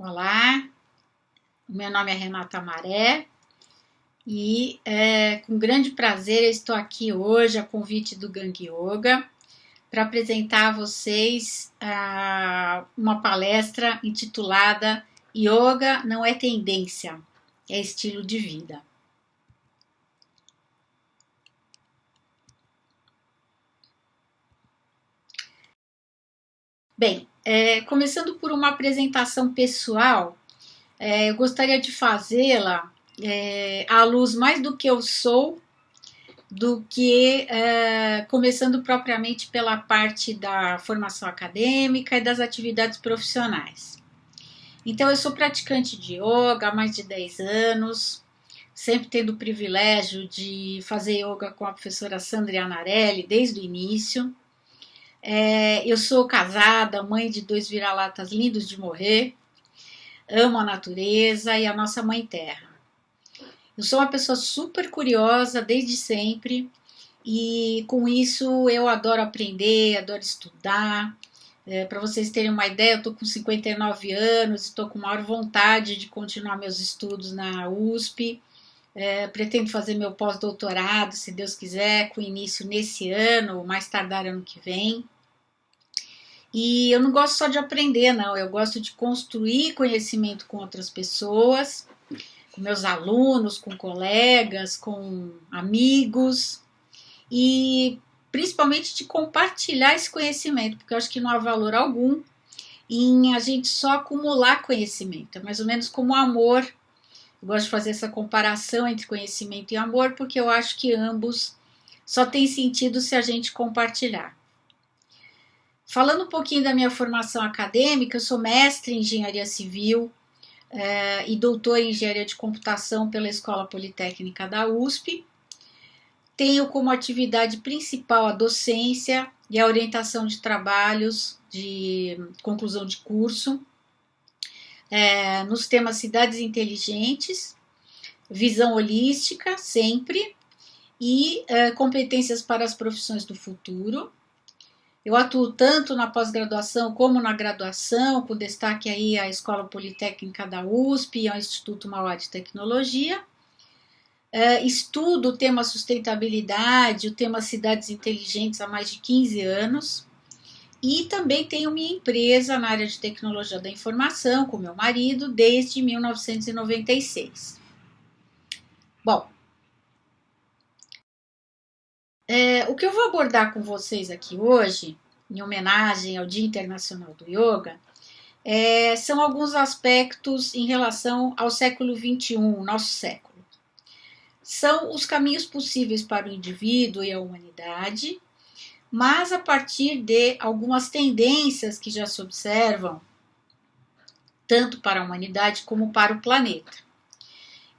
Olá, meu nome é Renata Maré e com grande prazer eu estou aqui hoje a convite do Gang Yoga para apresentar a vocês uma palestra intitulada Yoga não é tendência, é estilo de vida. Bem, começando por uma apresentação pessoal, eu gostaria de fazê-la à luz mais do que eu sou, do que começando propriamente pela parte da formação acadêmica e das atividades profissionais. Então, eu sou praticante de yoga há mais de 10 anos, sempre tendo o privilégio de fazer yoga com a professora Sandra Iannarelli desde o início. Eu sou casada, mãe de 2 vira-latas lindos de morrer, amo a natureza e a nossa mãe terra. Eu sou uma pessoa super curiosa desde sempre e com isso eu adoro aprender, adoro estudar. Para vocês terem uma ideia, eu estou com 59 anos, estou com maior vontade de continuar meus estudos na USP. Pretendo fazer meu pós-doutorado, se Deus quiser, com início nesse ano, ou mais tardar ano que vem. E eu não gosto só de aprender, não, eu gosto de construir conhecimento com outras pessoas, com meus alunos, com colegas, com amigos e principalmente de compartilhar esse conhecimento, porque eu acho que não há valor algum em a gente só acumular conhecimento, é mais ou menos como amor. Eu gosto de fazer essa comparação entre conhecimento e amor, porque eu acho que ambos só têm sentido se a gente compartilhar. Falando um pouquinho da minha formação acadêmica, eu sou mestre em engenharia civil e doutora em engenharia de computação pela Escola Politécnica da USP. Tenho como atividade principal a docência e a orientação de trabalhos de conclusão de curso, nos temas cidades inteligentes, visão holística sempre e competências para as profissões do futuro. Eu atuo tanto na pós-graduação como na graduação, com destaque aí à Escola Politécnica da USP e ao Instituto Mauá de Tecnologia. Estudo o tema sustentabilidade, o tema cidades inteligentes há mais de 15 anos. E também tenho minha empresa na área de tecnologia da informação com meu marido desde 1996. Bom, o que eu vou abordar com vocês aqui hoje, em homenagem ao Dia Internacional do Yoga, são alguns aspectos em relação ao século XXI, nosso século. São os caminhos possíveis para o indivíduo e a humanidade, mas a partir de algumas tendências que já se observam, tanto para a humanidade como para o planeta.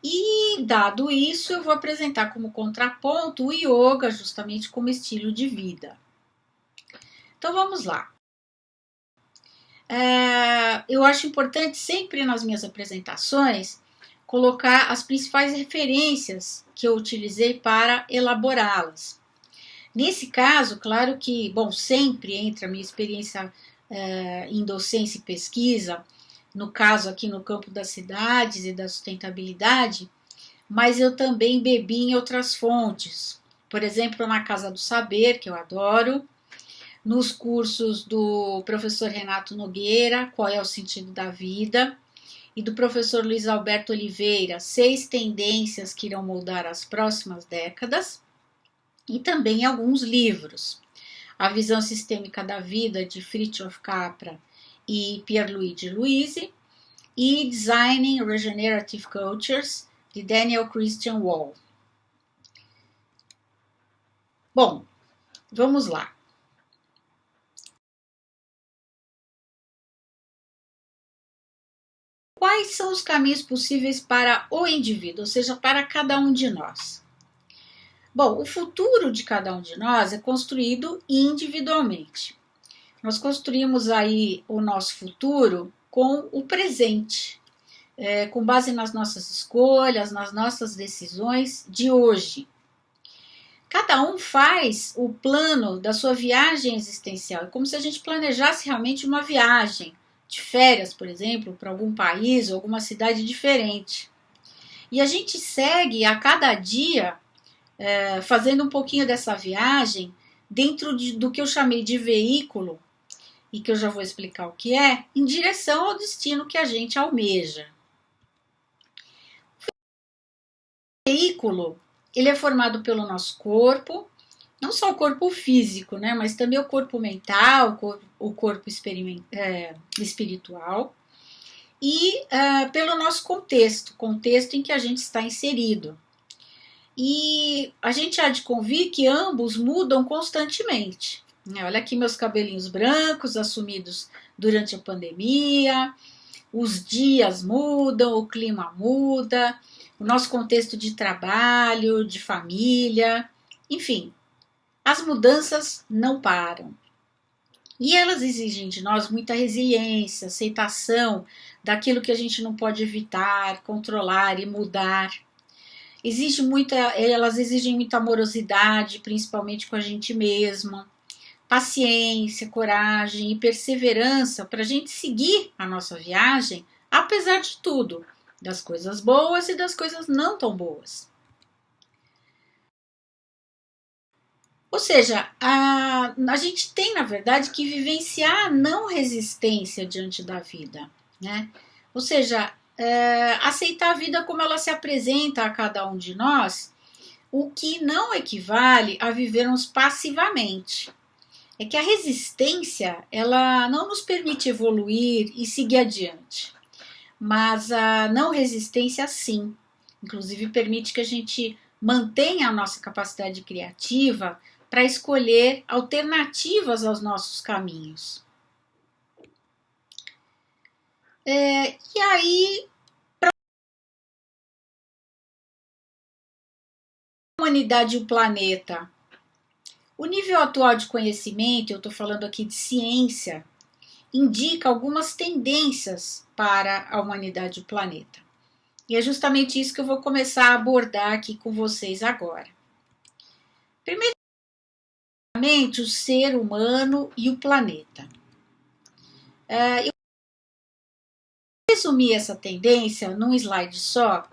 E, dado isso, eu vou apresentar como contraponto o yoga, justamente como estilo de vida. Então, vamos lá. Eu acho importante sempre nas minhas apresentações colocar as principais referências que eu utilizei para elaborá-las. Nesse caso, claro que, sempre entra a minha experiência em docência e pesquisa, no caso aqui no campo das cidades e da sustentabilidade, mas eu também bebi em outras fontes, por exemplo, na Casa do Saber, que eu adoro, nos cursos do professor Renato Nogueira, Qual é o Sentido da Vida, e do professor Luiz Alberto Oliveira, 6 tendências que irão moldar as próximas décadas, e também alguns livros, A Visão Sistêmica da Vida, de Fritjof Capra e Pierluigi Luisi, e Designing Regenerative Cultures, de Daniel Christian Wall. Bom, vamos lá. Quais são os caminhos possíveis para o indivíduo, ou seja, para cada um de nós? Bom, o futuro de cada um de nós é construído individualmente. Nós construímos aí o nosso futuro com o presente, com base nas nossas escolhas, nas nossas decisões de hoje. Cada um faz o plano da sua viagem existencial, é como se a gente planejasse realmente uma viagem de férias, por exemplo, para algum país ou alguma cidade diferente. E a gente segue a cada dia fazendo um pouquinho dessa viagem dentro do que eu chamei de veículo, e que eu já vou explicar o que é, em direção ao destino que a gente almeja. O veículo, ele é formado pelo nosso corpo, não só o corpo físico, né, mas também o corpo mental, o corpo espiritual, e pelo nosso contexto em que a gente está inserido. E a gente há de convir que ambos mudam constantemente. Olha aqui meus cabelinhos brancos assumidos durante a pandemia, os dias mudam, o clima muda, o nosso contexto de trabalho, de família, enfim, as mudanças não param. E elas exigem de nós muita resiliência, aceitação daquilo que a gente não pode evitar, controlar e mudar. Elas exigem muita amorosidade, principalmente com a gente mesma, paciência, coragem e perseverança para a gente seguir a nossa viagem, apesar de tudo, das coisas boas e das coisas não tão boas. Ou seja, a gente tem, na verdade, que vivenciar a não resistência diante da vida, né? Ou seja, aceitar a vida como ela se apresenta a cada um de nós, o que não equivale a vivermos passivamente. É que a resistência, ela não nos permite evoluir e seguir adiante, mas a não resistência sim, inclusive permite que a gente mantenha a nossa capacidade criativa para escolher alternativas aos nossos caminhos. E aí, para a humanidade e o planeta, o nível atual de conhecimento, eu estou falando aqui de ciência, indica algumas tendências para a humanidade e o planeta. E é justamente isso que eu vou começar a abordar aqui com vocês agora. Primeiramente, o ser humano e o planeta. Eu vou resumir essa tendência num slide só,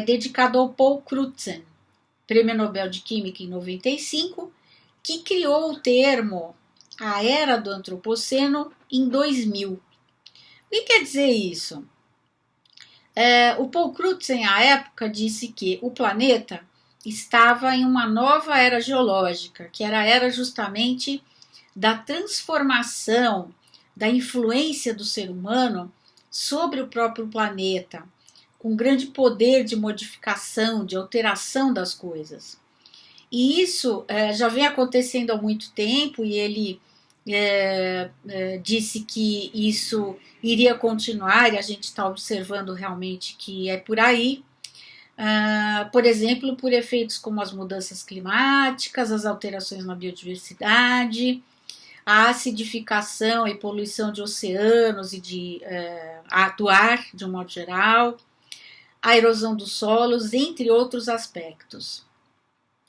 dedicado ao Paul Crutzen, Prêmio Nobel de Química em 95, que criou o termo a Era do Antropoceno em 2000. O que quer dizer isso? O Paul Crutzen, à época, disse que o planeta estava em uma nova era geológica, que era a era justamente da transformação, da influência do ser humano sobre o próprio planeta, com grande poder de modificação, de alteração das coisas. E isso já vem acontecendo há muito tempo, e ele disse que isso iria continuar, e a gente está observando realmente que é por aí. Por exemplo, por efeitos como as mudanças climáticas, as alterações na biodiversidade, a acidificação e poluição de oceanos e do ar, de um modo geral, a erosão dos solos, entre outros aspectos.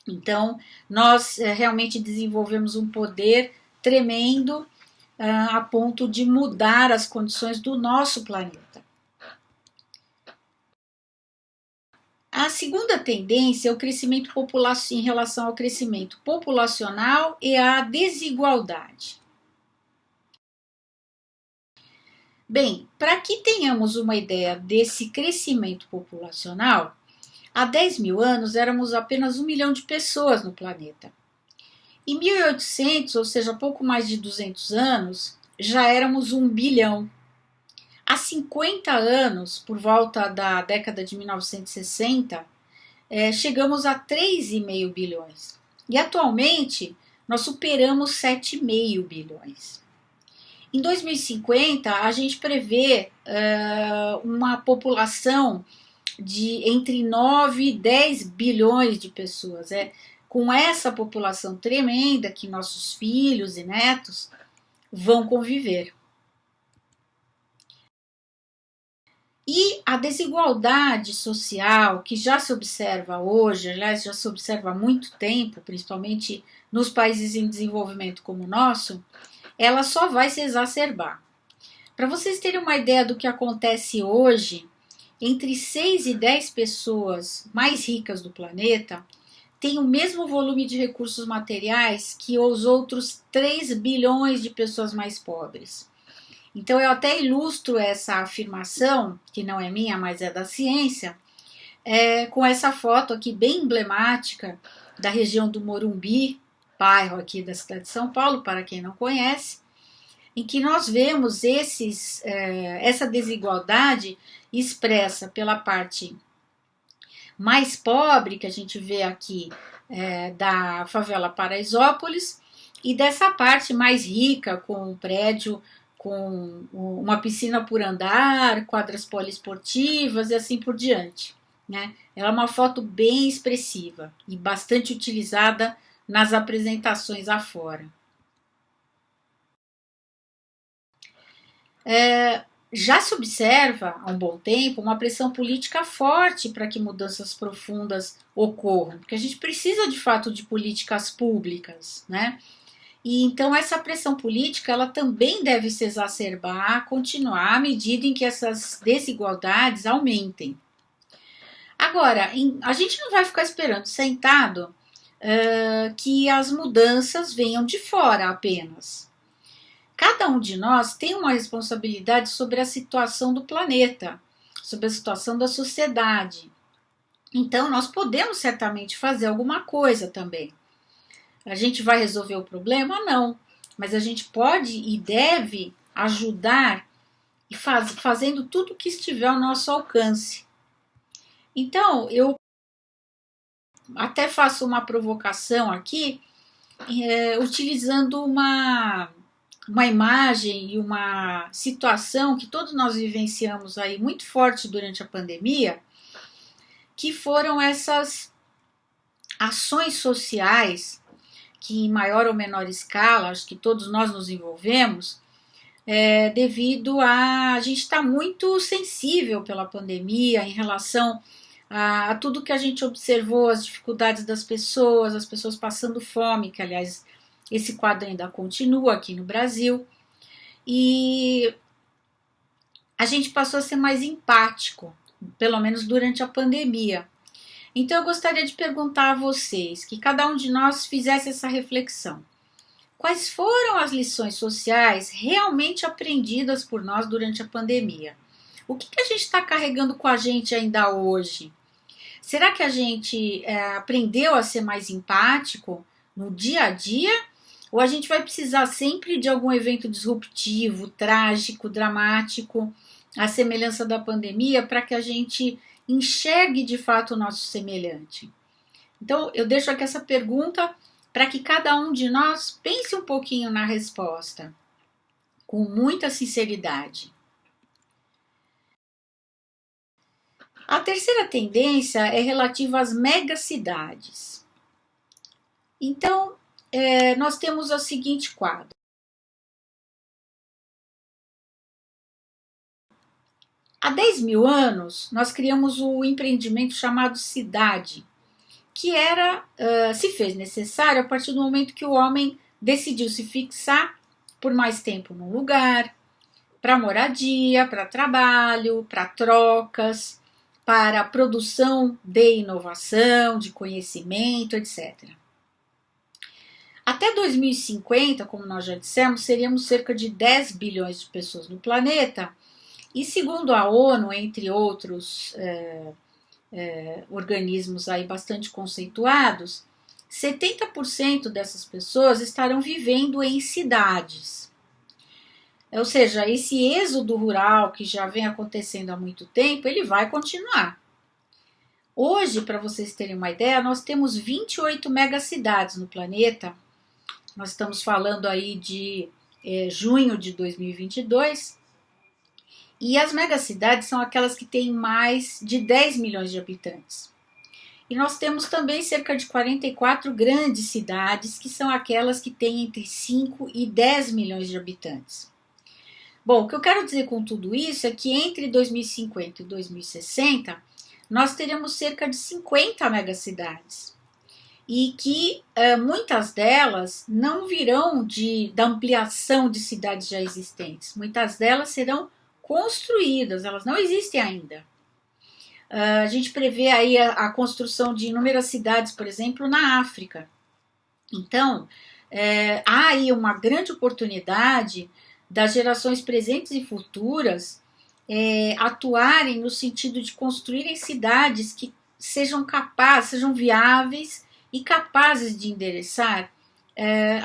Então, nós realmente desenvolvemos um poder tremendo a ponto de mudar as condições do nosso planeta. A segunda tendência é o crescimento em relação ao crescimento populacional e à desigualdade. Bem, para que tenhamos uma ideia desse crescimento populacional, há 10 mil anos éramos apenas 1 milhão de pessoas no planeta. Em 1800, ou seja, pouco mais de 200 anos, já éramos 1 bilhão. Há 50 anos, por volta da década de 1960, chegamos a 3,5 bilhões. E atualmente, nós superamos 7,5 bilhões. Em 2050, a gente prevê uma população de entre 9 e 10 bilhões de pessoas. Com essa população tremenda que nossos filhos e netos vão conviver. E a desigualdade social que já se observa hoje, aliás, já se observa há muito tempo, principalmente nos países em desenvolvimento como o nosso, ela só vai se exacerbar. Para vocês terem uma ideia do que acontece hoje, entre 6 e 10 pessoas mais ricas do planeta têm o mesmo volume de recursos materiais que os outros 3 bilhões de pessoas mais pobres. Então eu até ilustro essa afirmação, que não é minha, mas é da ciência, com essa foto aqui bem emblemática da região do Morumbi, bairro aqui da cidade de São Paulo, para quem não conhece, em que nós vemos essa desigualdade expressa pela parte mais pobre, que a gente vê aqui da favela Paraisópolis, e dessa parte mais rica, com um prédio com uma piscina por andar, quadras poliesportivas e assim por diante. Né? Ela é uma foto bem expressiva e bastante utilizada nas apresentações afora. Já se observa há um bom tempo uma pressão política forte para que mudanças profundas ocorram, porque a gente precisa de fato de políticas públicas, né? E então essa pressão política ela também deve se exacerbar, continuar à medida em que essas desigualdades aumentem. Agora, a gente não vai ficar esperando sentado que as mudanças venham de fora apenas. Cada um de nós tem uma responsabilidade sobre a situação do planeta, sobre a situação da sociedade. Então, nós podemos certamente fazer alguma coisa também. A gente vai resolver o problema? Não. Mas a gente pode e deve ajudar e fazendo tudo o que estiver ao nosso alcance. Então, eu até faço uma provocação aqui, utilizando uma imagem e uma situação que todos nós vivenciamos aí muito forte durante a pandemia, que foram essas ações sociais que em maior ou menor escala, acho que todos nós nos envolvemos, devido a gente estar muito sensível pela pandemia em relação a tudo que a gente observou, as dificuldades das pessoas, as pessoas passando fome, que aliás esse quadro ainda continua aqui no Brasil, e a gente passou a ser mais empático, pelo menos durante a pandemia. Então eu gostaria de perguntar a vocês, que cada um de nós fizesse essa reflexão. Quais foram as lições sociais realmente aprendidas por nós durante a pandemia? O que a gente está carregando com a gente ainda hoje? Será que a gente aprendeu a ser mais empático no dia a dia? Ou a gente vai precisar sempre de algum evento disruptivo, trágico, dramático, à semelhança da pandemia, para que a gente enxergue de fato o nosso semelhante? Então, eu deixo aqui essa pergunta para que cada um de nós pense um pouquinho na resposta, com muita sinceridade. A terceira tendência é relativa às megacidades. Então, nós temos o seguinte quadro. Há 10 mil anos, nós criamos o empreendimento chamado cidade, que se fez necessário a partir do momento que o homem decidiu se fixar por mais tempo num lugar, para moradia, para trabalho, para trocas, para a produção de inovação, de conhecimento, etc. Até 2050, como nós já dissemos, seríamos cerca de 10 bilhões de pessoas no planeta, e segundo a ONU, entre outros organismos aí bastante conceituados, 70% dessas pessoas estarão vivendo em cidades. Ou seja, esse êxodo rural que já vem acontecendo há muito tempo, ele vai continuar. Hoje, para vocês terem uma ideia, nós temos 28 megacidades no planeta. Nós estamos falando aí de junho de 2022. E as megacidades são aquelas que têm mais de 10 milhões de habitantes. E nós temos também cerca de 44 grandes cidades, que são aquelas que têm entre 5 e 10 milhões de habitantes. Bom, o que eu quero dizer com tudo isso é que entre 2050 e 2060, nós teremos cerca de 50 megacidades. e que muitas delas não virão da ampliação de cidades já existentes. Muitas delas serão construídas, elas não existem ainda. A gente prevê aí a construção de inúmeras cidades, por exemplo, na África. Então, há aí uma grande oportunidade das gerações presentes e futuras atuarem no sentido de construírem cidades que sejam capazes, sejam viáveis e capazes de endereçar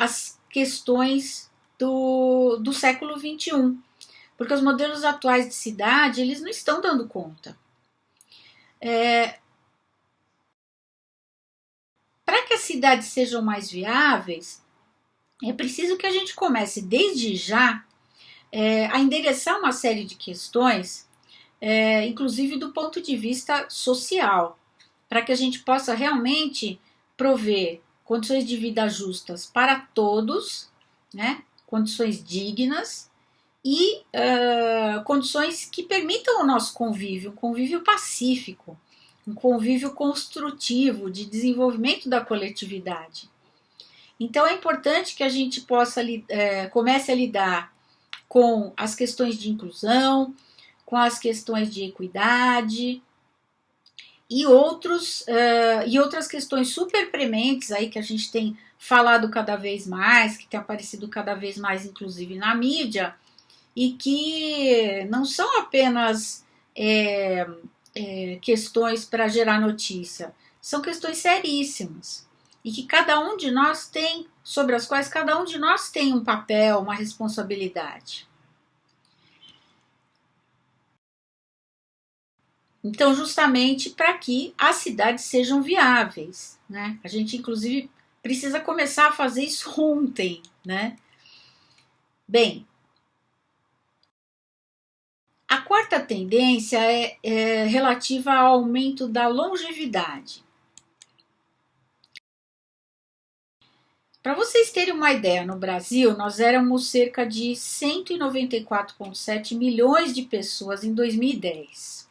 as questões do século XXI. Porque os modelos atuais de cidade, eles não estão dando conta. Para que as cidades sejam mais viáveis, é preciso que a gente comece desde já a endereçar uma série de questões, inclusive do ponto de vista social, para que a gente possa realmente prover condições de vida justas para todos, né? Condições dignas e condições que permitam o nosso convívio, um convívio pacífico, um convívio construtivo de desenvolvimento da coletividade. Então é importante que a gente comece a lidar com as questões de inclusão, com as questões de equidade e outras questões super prementes aí que a gente tem falado cada vez mais, que tem aparecido cada vez mais, inclusive na mídia, e que não são apenas questões para gerar notícia, são questões seríssimas e que sobre as quais cada um de nós tem um papel, uma responsabilidade. Então, justamente para que as cidades sejam viáveis, né? A gente, inclusive, precisa começar a fazer isso ontem, né? Bem, a quarta tendência é relativa ao aumento da longevidade. Para vocês terem uma ideia, no Brasil nós éramos cerca de 194,7 milhões de pessoas em 2010.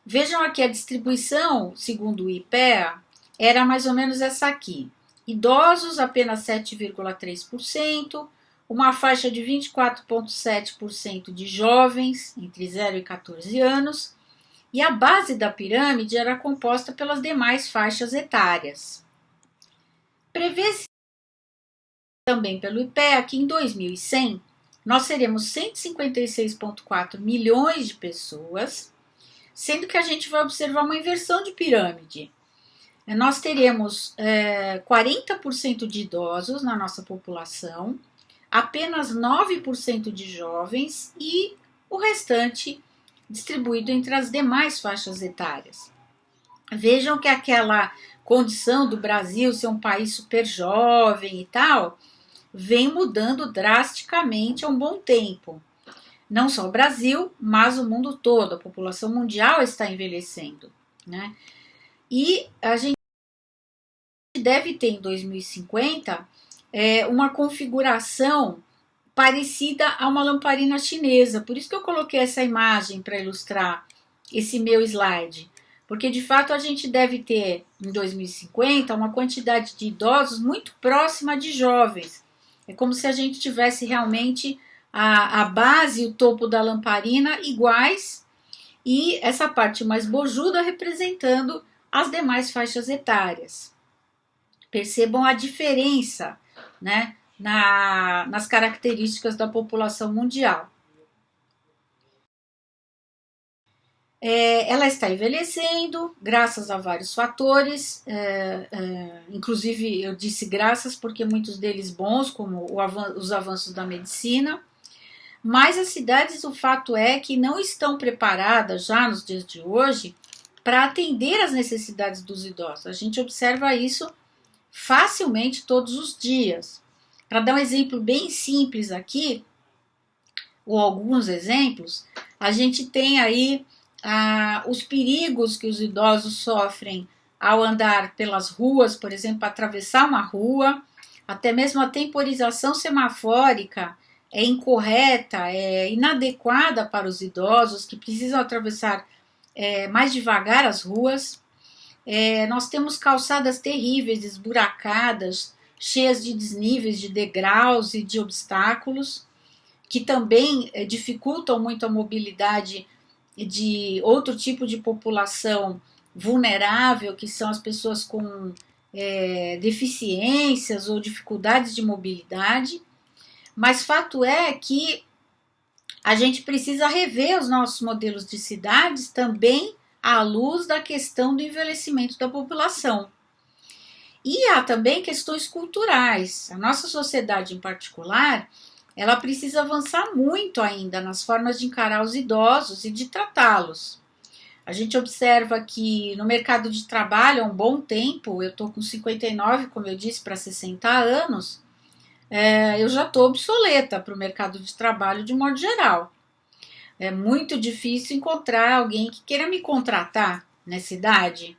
Vejam aqui a distribuição, segundo o IPEA, era mais ou menos essa aqui. Idosos apenas 7,3%, uma faixa de 24,7% de jovens entre 0 e 14 anos, e a base da pirâmide era composta pelas demais faixas etárias. Prevê-se também pelo IPEA que em 2100 nós seremos 156,4 milhões de pessoas, sendo que a gente vai observar uma inversão de pirâmide. Nós teremos 40% de idosos na nossa população, apenas 9% de jovens e o restante distribuído entre as demais faixas etárias. Vejam que aquela condição do Brasil ser um país super jovem e tal, vem mudando drasticamente há um bom tempo. Não só o Brasil, mas o mundo todo. A população mundial está envelhecendo, né? E a gente deve ter em 2050 uma configuração parecida a uma lamparina chinesa. Por isso que eu coloquei essa imagem para ilustrar esse meu slide. Porque, de fato, a gente deve ter, em 2050, uma quantidade de idosos muito próxima de jovens. É como se a gente tivesse realmente a base e o topo da lamparina iguais e essa parte mais bojuda representando as demais faixas etárias. Percebam a diferença, né, nas características da população mundial. Ela está envelhecendo graças a vários fatores, inclusive eu disse graças porque muitos deles bons, como os avanços da medicina, mas as cidades, o fato é que não estão preparadas já nos dias de hoje para atender às necessidades dos idosos. A gente observa isso facilmente todos os dias. Para dar um exemplo bem simples aqui, ou alguns exemplos, a gente tem aí os perigos que os idosos sofrem ao andar pelas ruas, por exemplo, atravessar uma rua, até mesmo a temporização semafórica é incorreta, é inadequada para os idosos que precisam atravessar mais devagar as ruas. Nós temos calçadas terríveis, esburacadas, cheias de desníveis, de degraus e de obstáculos, que também dificultam muito a mobilidade de outro tipo de população vulnerável, que são as pessoas com deficiências ou dificuldades de mobilidade. Mas fato é que a gente precisa rever os nossos modelos de cidades também à luz da questão do envelhecimento da população. E há também questões culturais. A nossa sociedade em particular, ela precisa avançar muito ainda nas formas de encarar os idosos e de tratá-los. A gente observa que no mercado de trabalho há um bom tempo, eu estou com 59, como eu disse, para 60 anos, eu já estou obsoleta para o mercado de trabalho de modo geral. É muito difícil encontrar alguém que queira me contratar nessa idade.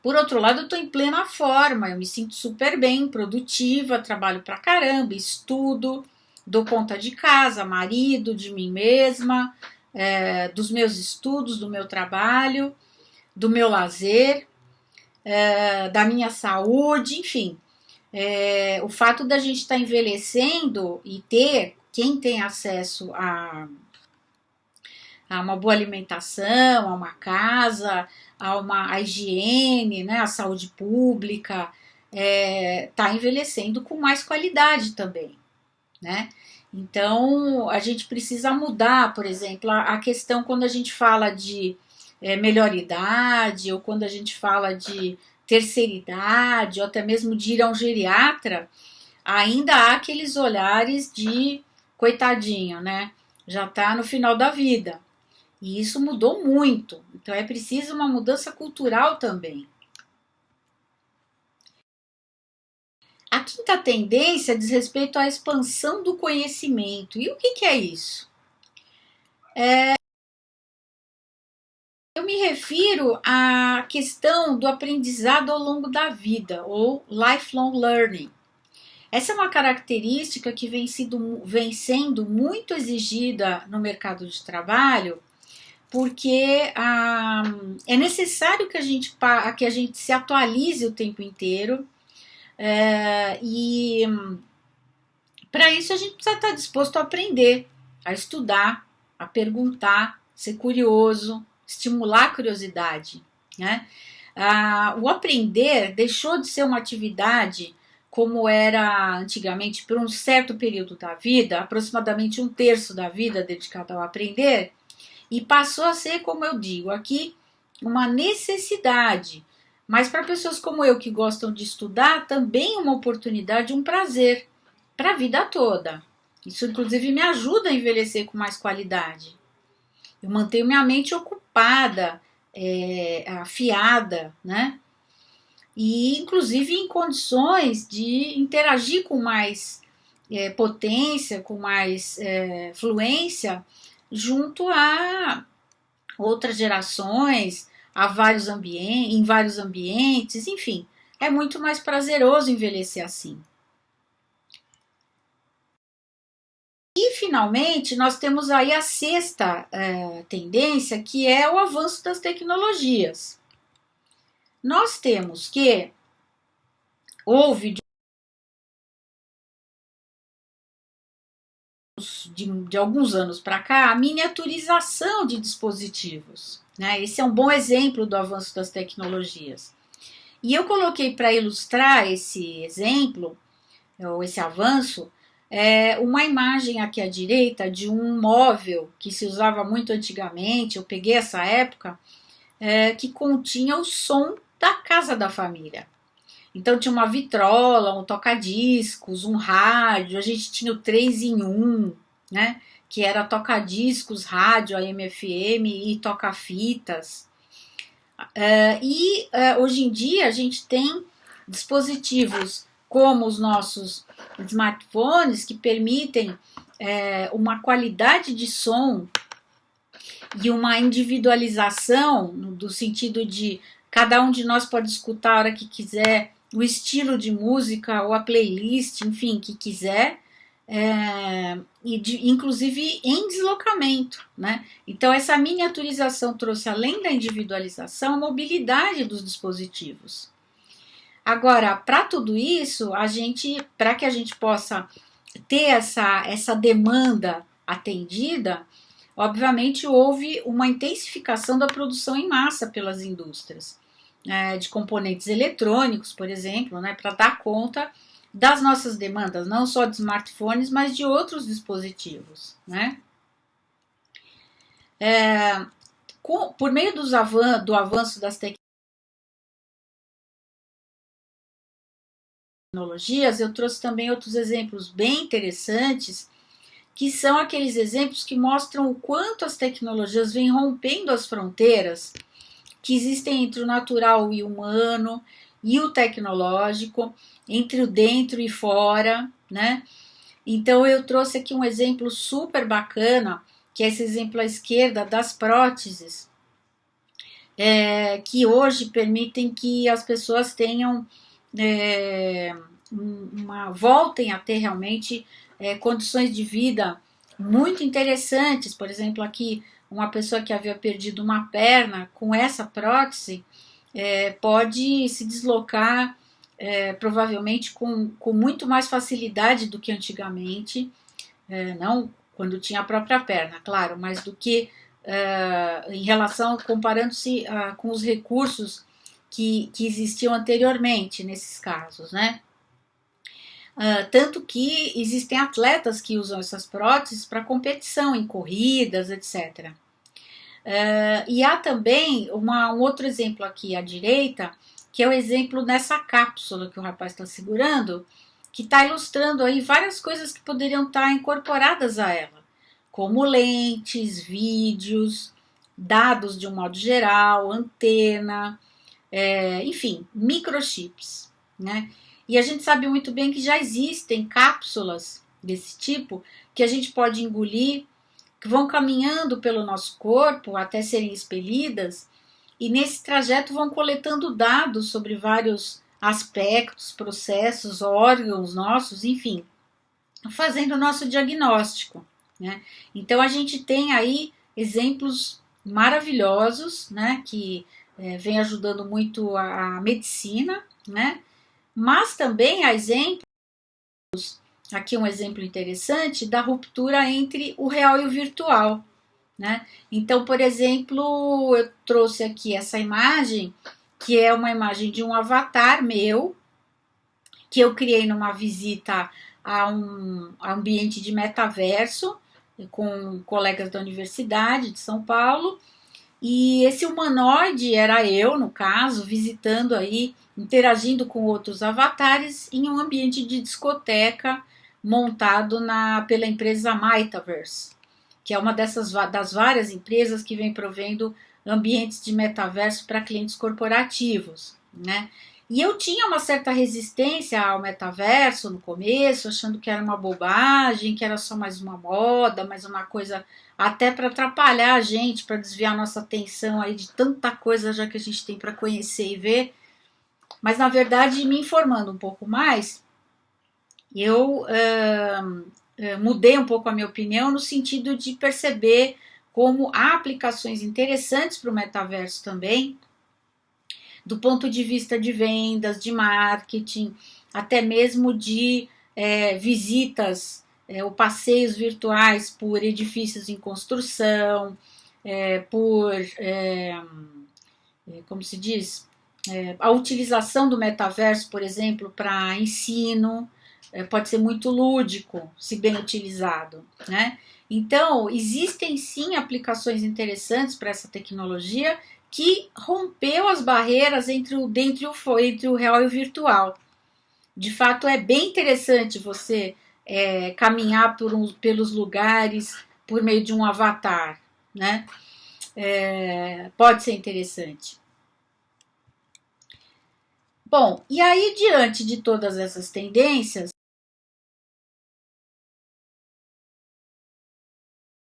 Por outro lado, eu estou em plena forma, eu me sinto super bem, produtiva, trabalho pra caramba, estudo, dou conta de casa, marido, de mim mesma, dos meus estudos, do meu trabalho, do meu lazer, da minha saúde, enfim. O fato da gente estar envelhecendo e quem tem acesso a uma boa alimentação, a uma casa, a higiene, né, a saúde pública, está envelhecendo com mais qualidade também, né? Então, a gente precisa mudar, por exemplo, a questão quando a gente fala de melhor idade, ou quando a gente fala de terceira idade, ou até mesmo de ir a um geriatra, ainda há aqueles olhares de coitadinho, né? Já está no final da vida. E isso mudou muito. Então é preciso uma mudança cultural também. A quinta tendência diz respeito à expansão do conhecimento. E o que é isso? Eu me refiro à questão do aprendizado ao longo da vida, ou lifelong learning. Essa é uma característica que vem sendo muito exigida no mercado de trabalho, porque é necessário que a gente se atualize o tempo inteiro, e para isso a gente precisa estar disposto a aprender, a estudar, a perguntar, ser curioso, estimular a curiosidade, né? O aprender deixou de ser uma atividade como era antigamente por um certo período da vida, aproximadamente um terço da vida dedicado ao aprender, e passou a ser, como eu digo aqui, uma necessidade. Mas para pessoas como eu que gostam de estudar, também uma oportunidade, um prazer para a vida toda. Isso, inclusive, me ajuda a envelhecer com mais qualidade. Eu mantenho minha mente ocupada, afiada, né? E, inclusive, em condições de interagir com mais potência, com mais fluência, junto a outras gerações, em vários ambientes, enfim, é muito mais prazeroso envelhecer assim. E, finalmente, nós temos aí a sexta tendência, que é o avanço das tecnologias. Nós temos que houve de alguns anos para cá a miniaturização de dispositivos, né? Esse é um bom exemplo do avanço das tecnologias. E eu coloquei para ilustrar esse exemplo, ou esse avanço, uma imagem aqui à direita de um móvel que se usava muito antigamente, eu peguei essa época, que continha o som da casa da família. Então tinha uma vitrola, um toca-discos, um rádio, a gente tinha o 3 em 1, né? Que era toca-discos, rádio, AM/FM e toca-fitas. Hoje em dia a gente tem dispositivos como os nossos smartphones que permitem uma qualidade de som e uma individualização do sentido de cada um de nós pode escutar a hora que quiser, o estilo de música ou a playlist, enfim, que quiser, inclusive em deslocamento, né? Então essa miniaturização trouxe, além da individualização, a mobilidade dos dispositivos. Agora, para tudo isso, para que a gente possa ter essa demanda atendida, obviamente houve uma intensificação da produção em massa pelas indústrias, de componentes eletrônicos, por exemplo, né, para dar conta das nossas demandas, não só de smartphones, mas de outros dispositivos, né? Por meio do avanço das tecnologias, eu trouxe também outros exemplos bem interessantes, que são aqueles exemplos que mostram o quanto as tecnologias vêm rompendo as fronteiras que existem entre o natural e o humano e o tecnológico, entre o dentro e fora, né? Então eu trouxe aqui um exemplo super bacana, que é esse exemplo à esquerda das próteses, que hoje permitem que as pessoas tenham voltem a ter realmente condições de vida muito interessantes. Por exemplo, aqui uma pessoa que havia perdido uma perna, com essa prótese, pode se deslocar provavelmente com muito mais facilidade do que antigamente, não quando tinha a própria perna, claro, mas do que em relação, comparando-se com os recursos que existiam anteriormente nesses casos, né? Tanto que existem atletas que usam essas próteses para competição em corridas, etc. E há também um outro exemplo aqui à direita, que é o exemplo nessa cápsula que o rapaz está segurando, que está ilustrando aí várias coisas que poderiam estar incorporadas a ela, como lentes, vídeos, dados de um modo geral, antena, enfim, microchips, né? E a gente sabe muito bem que já existem cápsulas desse tipo que a gente pode engolir, que vão caminhando pelo nosso corpo até serem expelidas, e nesse trajeto vão coletando dados sobre vários aspectos, processos, órgãos nossos, enfim, fazendo o nosso diagnóstico, né? Então a gente tem aí exemplos maravilhosos, né, que vem ajudando muito a medicina, né? Mas também há exemplos, aqui um exemplo interessante, da ruptura entre o real e o virtual, né? Então, por exemplo, eu trouxe aqui essa imagem, que é uma imagem de um avatar meu, que eu criei numa visita a um ambiente de metaverso, com colegas da Universidade de São Paulo, e esse humanoide era eu, no caso, visitando aí, interagindo com outros avatares em um ambiente de discoteca montado pela empresa Metaverse, que é uma das várias empresas que vem provendo ambientes de metaverso para clientes corporativos, né? E eu tinha uma certa resistência ao metaverso no começo, achando que era uma bobagem, que era só mais uma moda, mais uma coisa até para atrapalhar a gente, para desviar nossa atenção aí de tanta coisa já que a gente tem para conhecer e ver. Mas na verdade, me informando um pouco mais, eu mudei um pouco a minha opinião no sentido de perceber como há aplicações interessantes para o metaverso também, do ponto de vista de vendas, de marketing, até mesmo de visitas ou passeios virtuais por edifícios em construção, como se diz, a utilização do metaverso, por exemplo, para ensino, pode ser muito lúdico, se bem utilizado, né? Então, existem sim aplicações interessantes para essa tecnologia que rompeu as barreiras entre o real e o virtual. De fato, é bem interessante você caminhar pelos lugares por meio de um avatar, né? Pode ser interessante. Bom, e aí, diante de todas essas tendências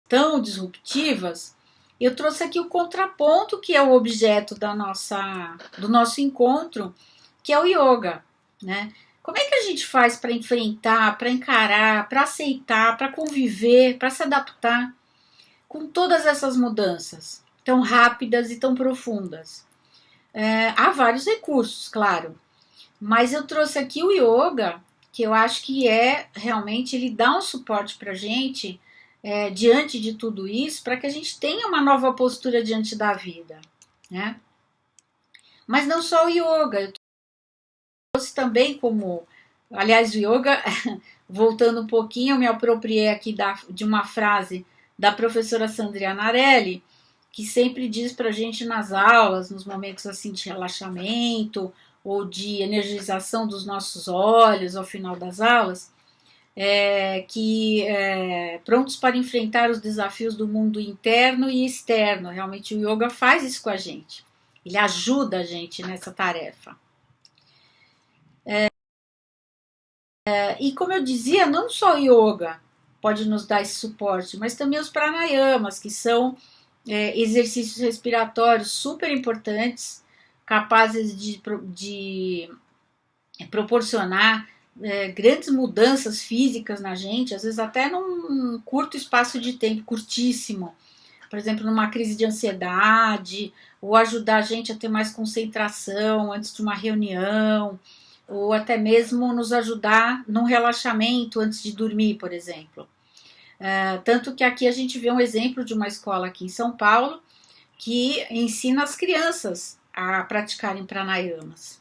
tão disruptivas, eu trouxe aqui o contraponto, que é o objeto do nosso encontro, que é o yoga, né? Como é que a gente faz para enfrentar, para encarar, para aceitar, para conviver, para se adaptar com todas essas mudanças tão rápidas e tão profundas? Há vários recursos, claro, mas eu trouxe aqui o yoga, que eu acho que realmente ele dá um suporte para a gente diante de tudo isso, para que a gente tenha uma nova postura diante da vida, né? Mas não só o yoga, eu trouxe também como, aliás, o yoga, voltando um pouquinho, eu me apropriei aqui de uma frase da professora Sandria Narelli, que sempre diz para a gente nas aulas, nos momentos assim de relaxamento ou de energização dos nossos olhos ao final das aulas, prontos para enfrentar os desafios do mundo interno e externo. Realmente o yoga faz isso com a gente. Ele ajuda a gente nessa tarefa. E como eu dizia, não só o yoga pode nos dar esse suporte, mas também os pranayamas, que são exercícios respiratórios super importantes, capazes de proporcionar grandes mudanças físicas na gente, às vezes até num curto espaço de tempo, curtíssimo. Por exemplo, numa crise de ansiedade, ou ajudar a gente a ter mais concentração antes de uma reunião, ou até mesmo nos ajudar num relaxamento antes de dormir, por exemplo. Tanto que aqui a gente vê um exemplo de uma escola aqui em São Paulo que ensina as crianças a praticarem pranayamas.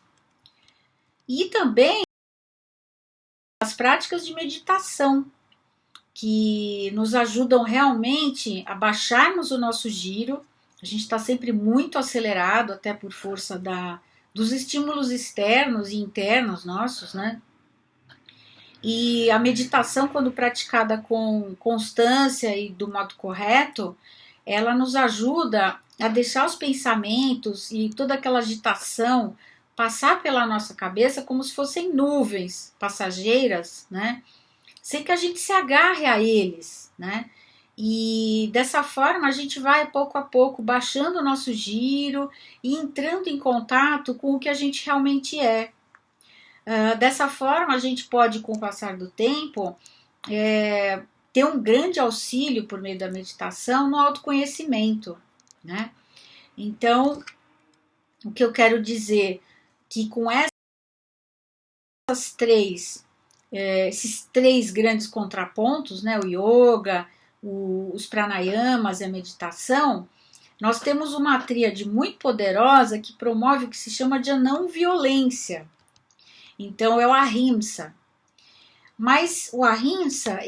E também as práticas de meditação, que nos ajudam realmente a baixarmos o nosso giro. A gente está sempre muito acelerado, até por força dos estímulos externos e internos nossos, né? E a meditação, quando praticada com constância e do modo correto, ela nos ajuda a deixar os pensamentos e toda aquela agitação passar pela nossa cabeça como se fossem nuvens passageiras, né? Sem que a gente se agarre a eles, né? E dessa forma a gente vai pouco a pouco baixando o nosso giro e entrando em contato com o que a gente realmente é. Dessa forma a gente pode, com o passar do tempo, ter um grande auxílio por meio da meditação no autoconhecimento, né? Então, o que eu quero dizer que com esses três grandes contrapontos, né, o yoga, os pranayamas e a meditação, nós temos uma tríade muito poderosa que promove o que se chama de não violência. Então é o ahimsa. Mas o ahimsa,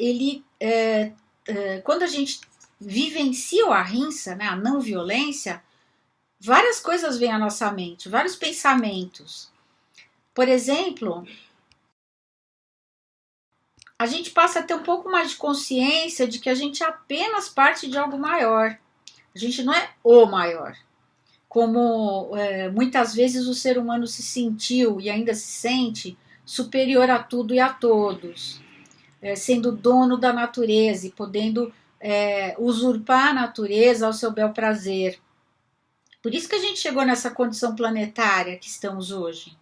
quando a gente vivencia o ahimsa, né, a não violência, várias coisas vêm à nossa mente, vários pensamentos. Por exemplo, a gente passa a ter um pouco mais de consciência de que a gente é apenas parte de algo maior. A gente não é o maior. Como muitas vezes o ser humano se sentiu e ainda se sente superior a tudo e a todos, sendo dono da natureza e podendo usurpar a natureza ao seu bel prazer. Por isso que a gente chegou nessa condição planetária que estamos hoje.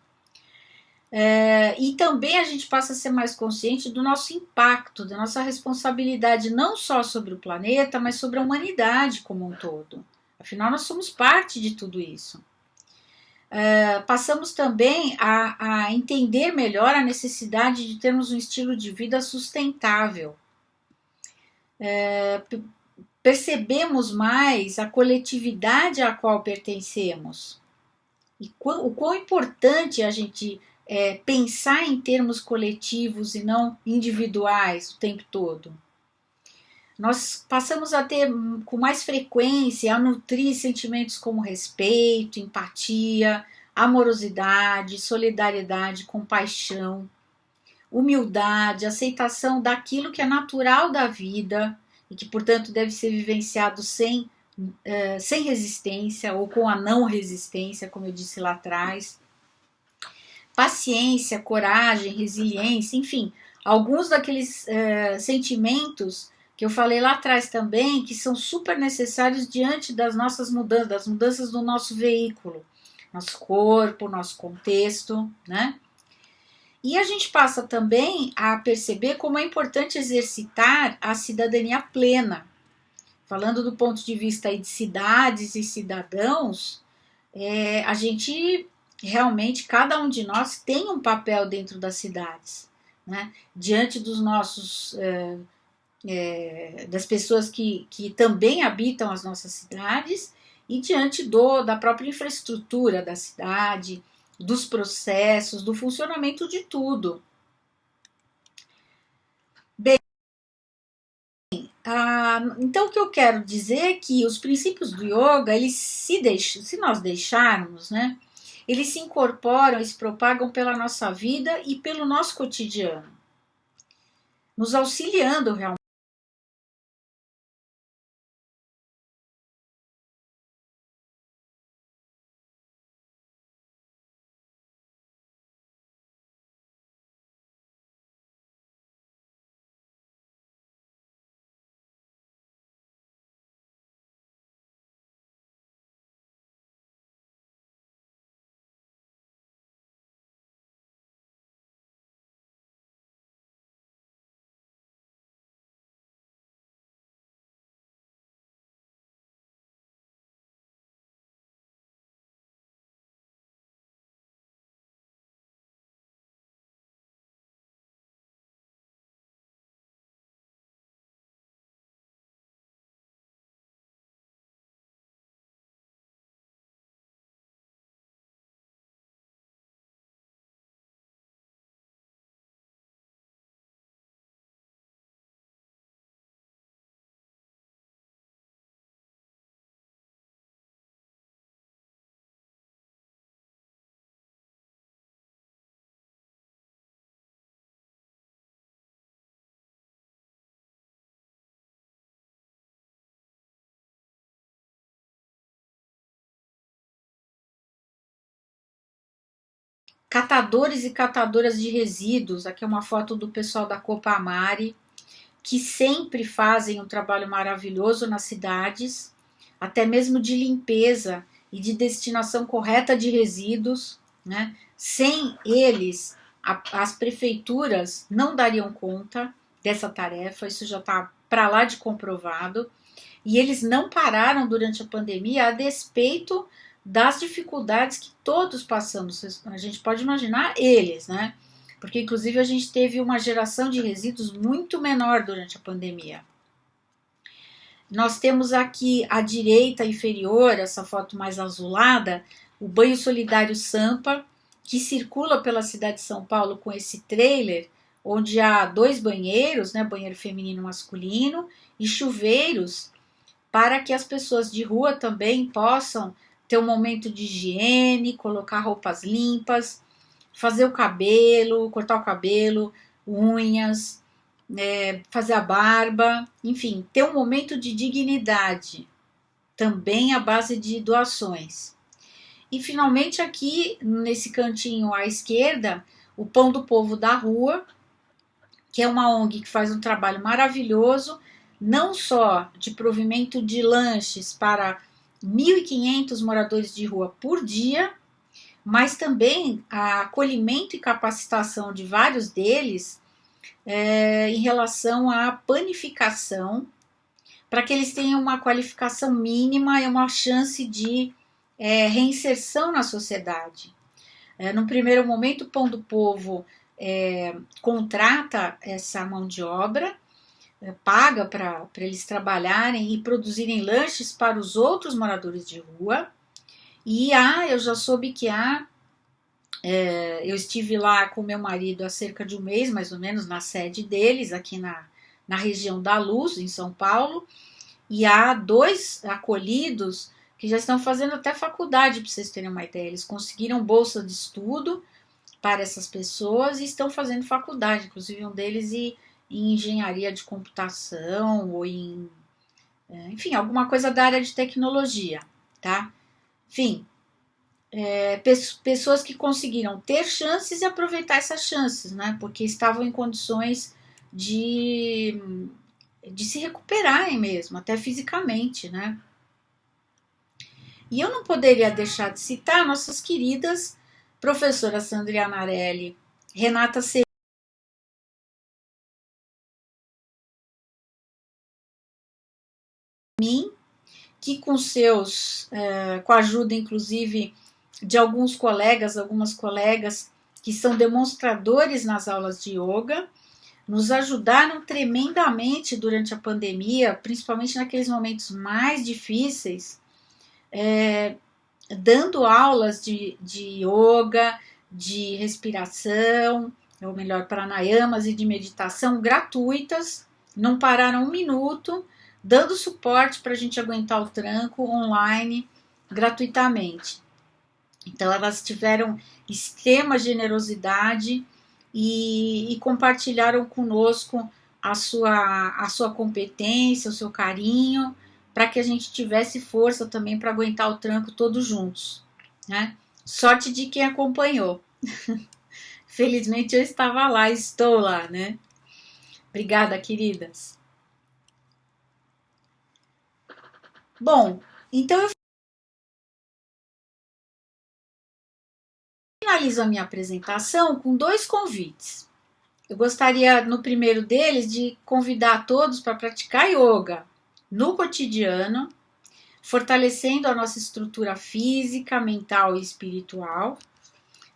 E também a gente passa a ser mais consciente do nosso impacto, da nossa responsabilidade não só sobre o planeta, mas sobre a humanidade como um todo. Afinal, nós somos parte de tudo isso. Passamos também a entender melhor a necessidade de termos um estilo de vida sustentável. Percebemos mais a coletividade à qual pertencemos. E o quão importante é a gente pensar em termos coletivos e não individuais o tempo todo. Nós passamos a ter com mais frequência, a nutrir sentimentos como respeito, empatia, amorosidade, solidariedade, compaixão, humildade, aceitação daquilo que é natural da vida e que, portanto, deve ser vivenciado sem resistência ou com a não resistência, como eu disse lá atrás. Paciência, coragem, resiliência, enfim, alguns daqueles sentimentos que eu falei lá atrás também, que são super necessários diante das nossas mudanças, das mudanças do nosso veículo, nosso corpo, nosso contexto, né? E a gente passa também a perceber como é importante exercitar a cidadania plena. Falando do ponto de vista aí de cidades e cidadãos, a gente realmente, cada um de nós tem um papel dentro das cidades, né? Diante dos nossos, das pessoas que também habitam as nossas cidades e diante da própria infraestrutura da cidade, dos processos, do funcionamento de tudo. Bem, então o que eu quero dizer é que os princípios do yoga, eles se nós deixarmos, né, eles se incorporam e se propagam pela nossa vida e pelo nosso cotidiano, nos auxiliando realmente. Catadores e catadoras de resíduos, aqui é uma foto do pessoal da Copamare, que sempre fazem um trabalho maravilhoso nas cidades, até mesmo de limpeza e de destinação correta de resíduos, né? Sem eles, as prefeituras não dariam conta dessa tarefa, isso já está para lá de comprovado. E eles não pararam durante a pandemia a despeito das dificuldades que todos passamos. A gente pode imaginar eles, né? Porque inclusive a gente teve uma geração de resíduos muito menor durante a pandemia. Nós temos aqui à direita inferior, essa foto mais azulada, o Banho Solidário Sampa, que circula pela cidade de São Paulo com esse trailer, onde há 2 banheiros, né, banheiro feminino e masculino, e chuveiros para que as pessoas de rua também possam ter um momento de higiene, colocar roupas limpas, fazer o cabelo, cortar o cabelo, unhas, fazer a barba, enfim, ter um momento de dignidade, também à base de doações. E finalmente aqui, nesse cantinho à esquerda, o Pão do Povo da Rua, que é uma ONG que faz um trabalho maravilhoso, não só de provimento de lanches para 1.500 moradores de rua por dia, mas também a acolhimento e capacitação de vários deles em relação à panificação, para que eles tenham uma qualificação mínima e uma chance de reinserção na sociedade. No primeiro momento, o Pão do Povo contrata essa mão de obra, paga para eles trabalharem e produzirem lanches para os outros moradores de rua. E eu já soube que eu estive lá com meu marido há cerca de um mês, mais ou menos, na sede deles, aqui na região da Luz, em São Paulo, e há 2 acolhidos que já estão fazendo até faculdade, para vocês terem uma ideia. Eles conseguiram bolsa de estudo para essas pessoas e estão fazendo faculdade, inclusive um deles em engenharia de computação ou enfim, alguma coisa da área de tecnologia, tá? Enfim, pessoas que conseguiram ter chances e aproveitar essas chances, né? Porque estavam em condições de se recuperarem mesmo, até fisicamente, né? E eu não poderia deixar de citar nossas queridas professora Sandra Anarelli Renata Semin, que com a ajuda inclusive de algumas colegas que são demonstradores nas aulas de yoga, nos ajudaram tremendamente durante a pandemia, principalmente naqueles momentos mais difíceis, dando aulas de yoga, de respiração, ou melhor, pranayamas e de meditação gratuitas, não pararam um minuto, dando suporte para a gente aguentar o tranco online gratuitamente. Então elas tiveram extrema generosidade e compartilharam conosco a sua competência, o seu carinho, para que a gente tivesse força também para aguentar o tranco todos juntos, né? Sorte de quem acompanhou. Felizmente eu estava lá, estou lá, né? Obrigada, queridas. Bom, então eu finalizo a minha apresentação com dois convites. Eu gostaria, no primeiro deles, de convidar todos para praticar yoga no cotidiano, fortalecendo a nossa estrutura física, mental e espiritual.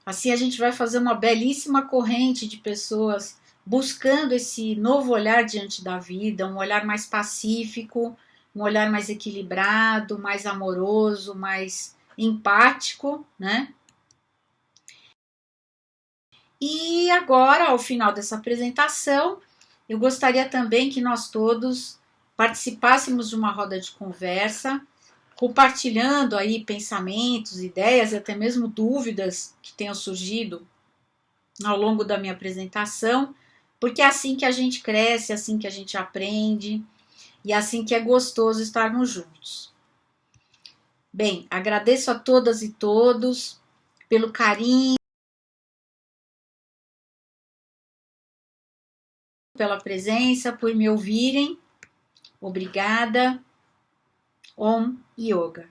Assim a gente vai fazer uma belíssima corrente de pessoas buscando esse novo olhar diante da vida, um olhar mais pacífico, um olhar mais equilibrado, mais amoroso, mais empático, né? E agora, ao final dessa apresentação, eu gostaria também que nós todos participássemos de uma roda de conversa, compartilhando aí pensamentos, ideias e até mesmo dúvidas que tenham surgido ao longo da minha apresentação, porque é assim que a gente cresce, é assim que a gente aprende e é assim que é gostoso estarmos juntos. Bem, agradeço a todas e todos pelo carinho, pela presença, por me ouvirem. Obrigada. Om Yoga.